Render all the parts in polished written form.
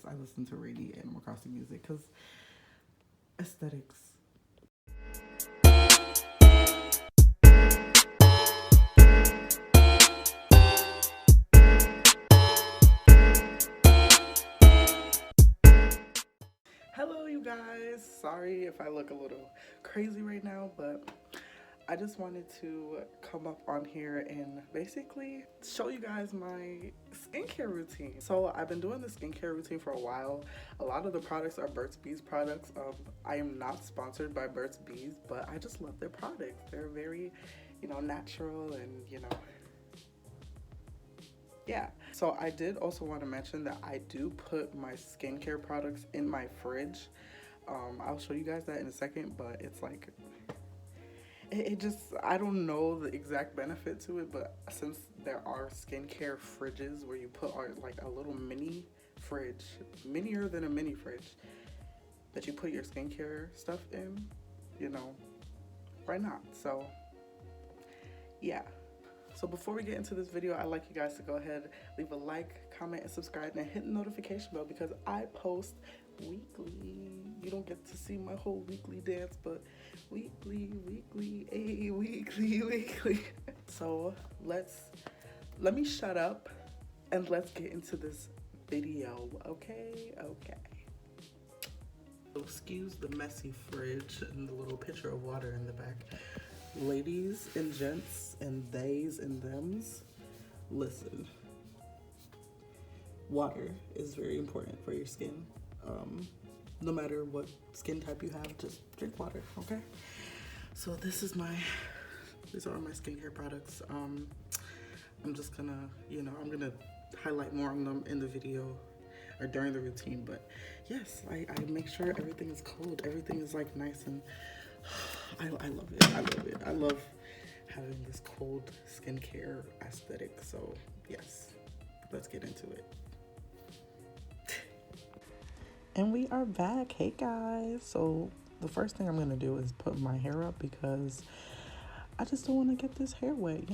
I listen to Rainy Animal Crossing music because aesthetics. Hello, you guys. Sorry if I look a little crazy right now, but I just wanted to come up on here and basically show you guys my skincare routine. So I've been doing the skincare routine for a while. A lot of the products are Burt's Bees products. I am not sponsored by Burt's Bees, but I just love their products. They're very, natural and, yeah. So I did also want to mention that I do put my skincare products in my fridge. I'll show you guys that in a second, but it's like, it just, I don't know the exact benefit to it, but since there are skincare fridges where you put like a little mini fridge, minier than a mini fridge, that you put your skincare stuff in, why not? So yeah. So before we get into this video, I'd like you guys to go ahead, leave a like, comment, and subscribe, and hit the notification bell because I post weekly. You don't get to see my whole weekly dance, but weekly. So let me shut up and let's get into this video, okay? So excuse the messy fridge and the little pitcher of water in the back. Ladies and gents and theys and thems, listen. Water is very important for your skin. No matter what skin type you have, just drink water, okay? So these are my skincare products. I'm just gonna, I'm gonna highlight more on them in the video or during the routine, but yes, I make sure everything is cold. Everything is like nice and I love it. I love having this cold skincare aesthetic. So yes, let's get into it. And we are back. Hey guys. So the first thing I'm gonna do is put my hair up because I just don't want to get this hair wet,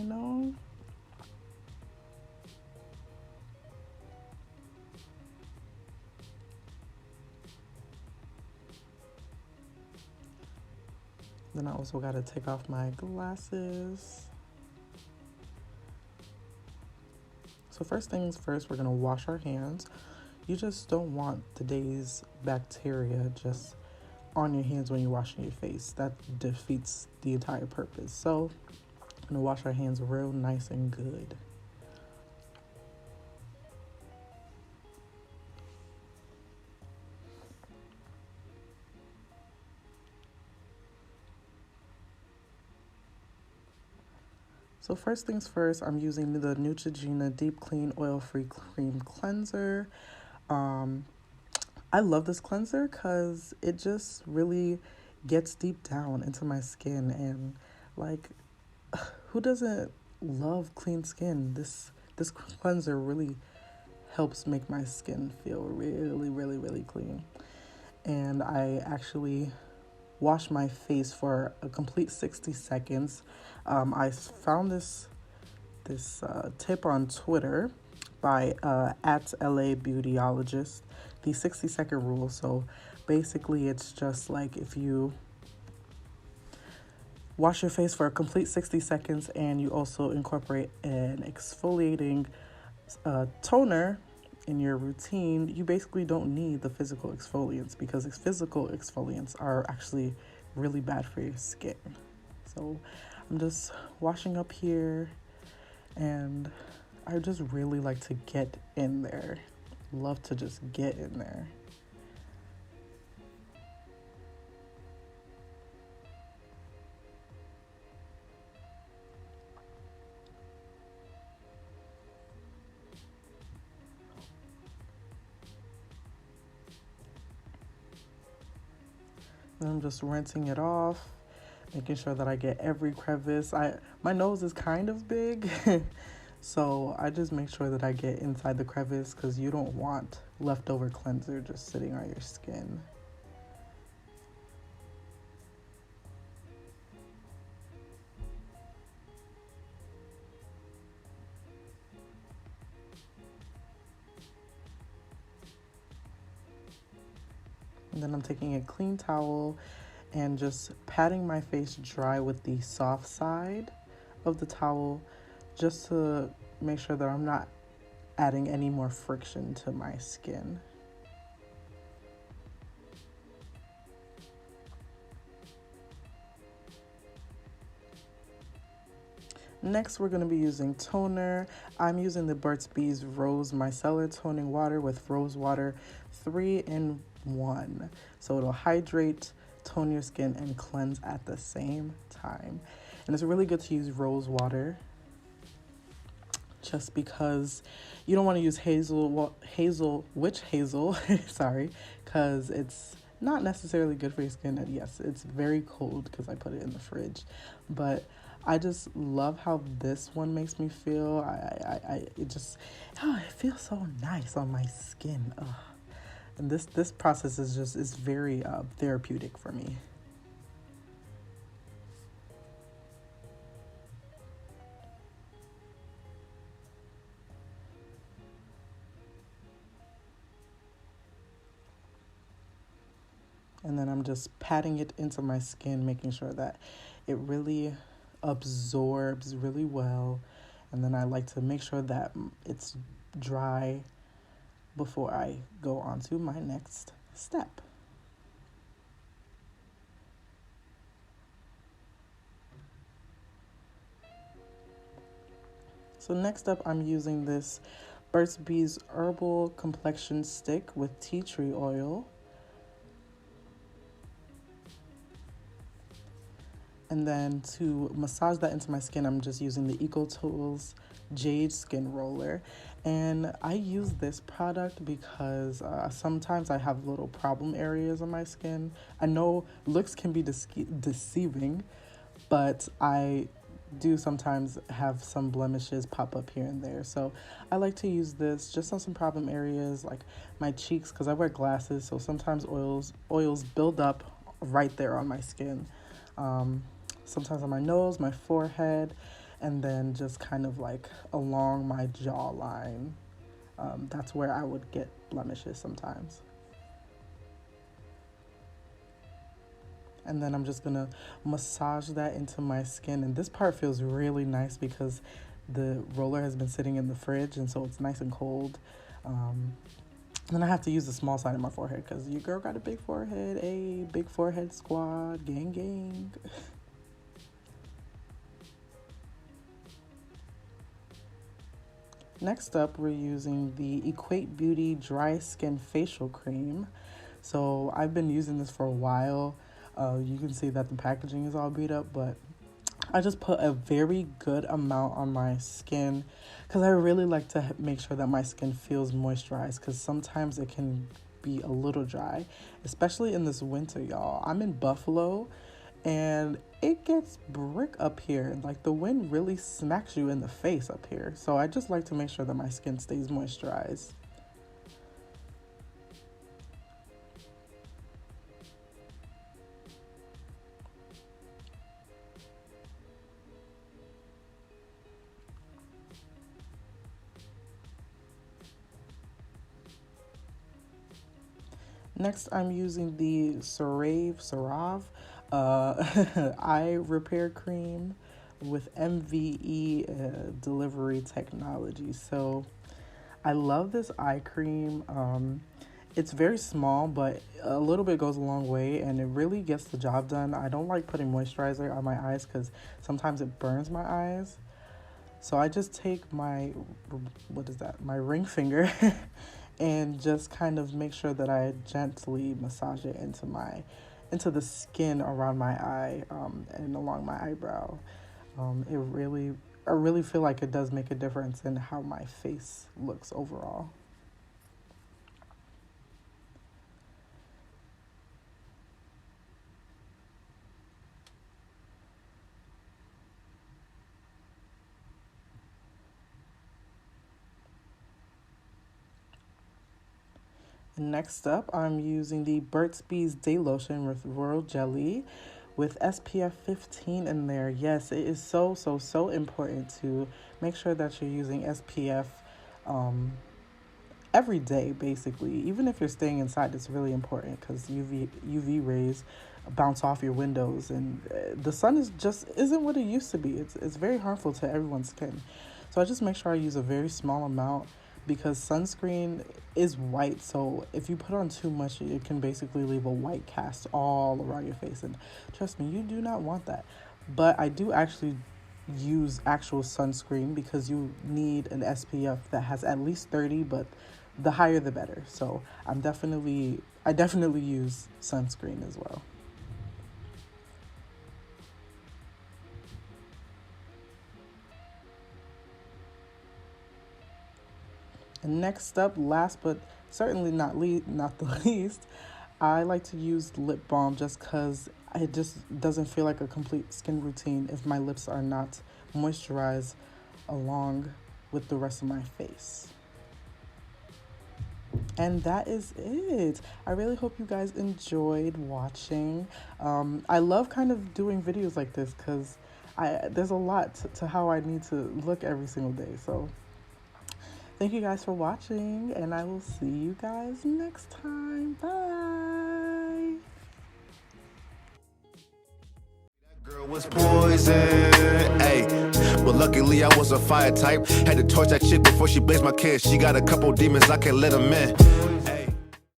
Then I also got to take off my glasses. So first things first, we're going to wash our hands. You just don't want today's bacteria just on your hands when you're washing your face. That defeats the entire purpose. So I'm going to wash our hands real nice and good. So first things first, I'm using the Neutrogena Deep Clean Oil-Free Cream Cleanser. I love this cleanser because it just really gets deep down into my skin. And like, who doesn't love clean skin? This cleanser really helps make my skin feel really clean. And I actually wash my face for a complete 60 seconds. I found this tip on Twitter by at LA Beautyologist, the 60-second rule. So basically it's just like if you wash your face for a complete 60 seconds and you also incorporate an exfoliating toner in your routine, you basically don't need the physical exfoliants because physical exfoliants are actually really bad for your skin. So I'm just washing up here and I just really like to get in there. Love to just get in there. And I'm just rinsing it off, making sure that I get every crevice. My nose is kind of big, so I just make sure that I get inside the crevice because you don't want leftover cleanser just sitting on your skin. And then I'm taking a clean towel and just patting my face dry with the soft side of the towel, just to make sure that I'm not adding any more friction to my skin. Next, we're going to be using toner. I'm using the Burt's Bees Rose Micellar Toning Water with Rose Water 3-in-1. So it'll hydrate, tone your skin, and cleanse at the same time. And it's really good to use rose water just because you don't want to use witch hazel, sorry, because it's not necessarily good for your skin. And yes, it's very cold because I put it in the fridge, but I just love how this one makes me feel. It feels so nice on my skin. Ugh. And this process is very therapeutic for me. And then I'm just patting it into my skin, making sure that it really absorbs really well. And then I like to make sure that it's dry before I go on to my next step. So next up, I'm using this Burt's Bees Herbal Complexion Stick with tea tree oil. And then to massage that into my skin, I'm just using the Equate Jade Skin Roller. And I use this product because sometimes I have little problem areas on my skin. I know looks can be deceiving, but I do sometimes have some blemishes pop up here and there. So I like to use this just on some problem areas like my cheeks, because I wear glasses. So sometimes oils build up right there on my skin. Sometimes on my nose, my forehead, and then just kind of like along my jawline. That's where I would get blemishes sometimes. And then I'm just gonna massage that into my skin. And this part feels really nice because the roller has been sitting in the fridge, and so it's nice and cold. Then I have to use the small side of my forehead because your girl got a big forehead. A big forehead squad, gang gang. Next up, we're using the Equate Beauty Dry Skin Facial Cream. So I've been using this for a while. You can see that the packaging is all beat up, but I just put a very good amount on my skin because I really like to make sure that my skin feels moisturized, because sometimes it can be a little dry, especially in this winter, y'all. I'm in Buffalo and it gets brick up here. Like the wind really smacks you in the face up here. So I just like to make sure that my skin stays moisturized. Next, I'm using the CeraVe eye repair cream with MVE delivery technology. So I love this eye cream. It's very small, but a little bit goes a long way, and it really gets the job done. I don't like putting moisturizer on my eyes because sometimes it burns my eyes. So I just take my, my ring finger and just kind of make sure that I gently massage it into the skin around my eye, and along my eyebrow. I really feel like it does make a difference in how my face looks overall. Next up, I'm using the Burt's Bees Day Lotion with Royal Jelly with SPF 15 in there. Yes, it is so important to make sure that you're using SPF every day basically. Even if you're staying inside, it's really important because UV rays bounce off your windows, and the sun is just isn't what it used to be. It's very harmful to everyone's skin. So I just make sure I use a very small amount, because sunscreen is white, so if you put on too much, it can basically leave a white cast all around your face, and trust me, you do not want that. But I do actually use actual sunscreen because you need an SPF that has at least 30, but the higher the better. So I definitely use sunscreen as well. And next up, last but certainly not the least, I like to use lip balm just because it just doesn't feel like a complete skin routine if my lips are not moisturized along with the rest of my face. And that is it. I really hope you guys enjoyed watching. I love kind of doing videos like this because there's a lot to how I need to look every single day. So thank you guys for watching, and I will see you guys next time. Bye. Girl was poison, ayy. But luckily I was a fire type. Had to torch that chick before she blazed my kiss. She got a couple demons, I can't let them in.